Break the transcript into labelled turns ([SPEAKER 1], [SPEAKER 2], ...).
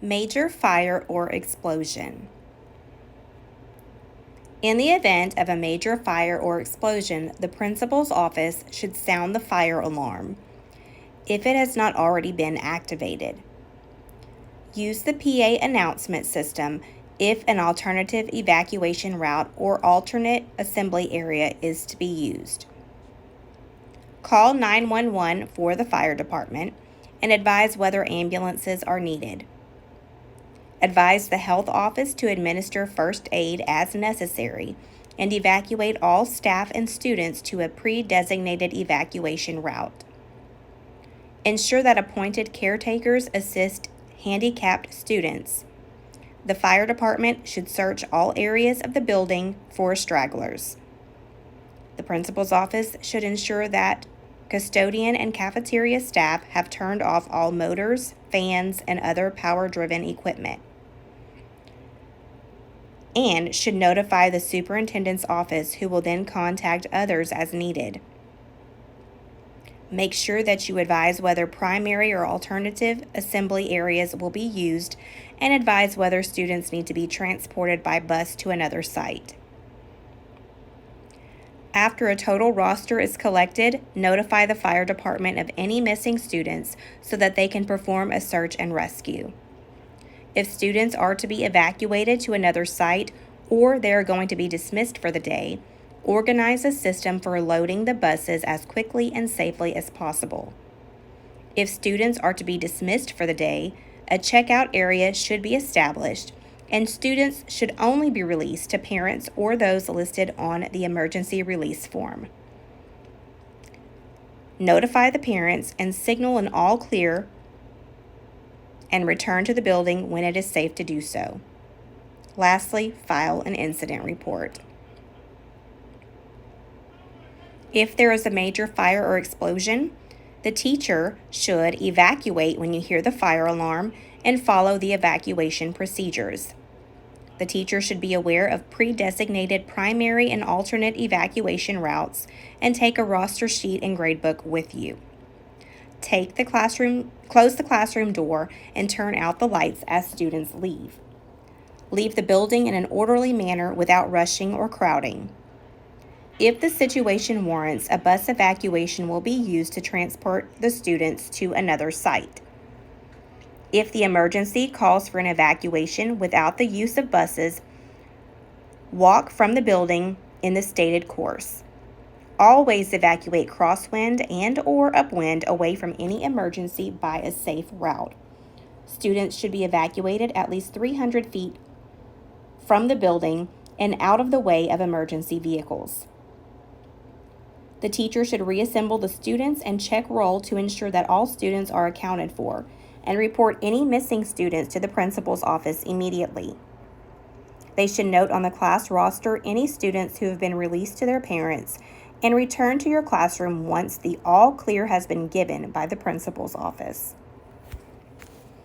[SPEAKER 1] Major fire or explosion. In the event of a major fire or explosion, the principal's office should sound the fire alarm if it has not already been activated. Use the PA announcement system if an alternative evacuation route or alternate assembly area is to be used. Call 911 for the fire department and advise whether ambulances are needed. Advise the health office to administer first aid as necessary and evacuate all staff and students to a pre-designated evacuation route. Ensure that appointed caretakers assist handicapped students. The fire department should search all areas of the building for stragglers. The principal's office should ensure that custodian and cafeteria staff have turned off all motors, fans, and other power-driven equipment, and should notify the superintendent's office, who will then contact others as needed. Make sure that you advise whether primary or alternative assembly areas will be used and advise whether students need to be transported by bus to another site. After a total roster is collected, notify the fire department of any missing students so that they can perform a search and rescue. If students are to be evacuated to another site or they are going to be dismissed for the day, organize a system for loading the buses as quickly and safely as possible. If students are to be dismissed for the day, a checkout area should be established, and students should only be released to parents or those listed on the emergency release form. Notify the parents and signal an all clear and return to the building when it is safe to do so. Lastly, file an incident report. If there is a major fire or explosion, the teacher should evacuate when you hear the fire alarm and follow the evacuation procedures. The teacher should be aware of pre-designated primary and alternate evacuation routes and take a roster sheet and gradebook with you. Close the classroom door and turn out the lights as students leave. Leave the building in an orderly manner without rushing or crowding. If the situation warrants, a bus evacuation will be used to transport the students to another site. If the emergency calls for an evacuation without the use of buses, walk from the building in the stated course. Always evacuate crosswind and/or upwind away from any emergency by a safe route. Students should be evacuated at least 300 feet from the building and out of the way of emergency vehicles. The teacher should reassemble the students and check roll to ensure that all students are accounted for, and report any missing students to the principal's office immediately. They should note on the class roster any students who have been released to their parents and return to your classroom once the all clear has been given by the principal's office.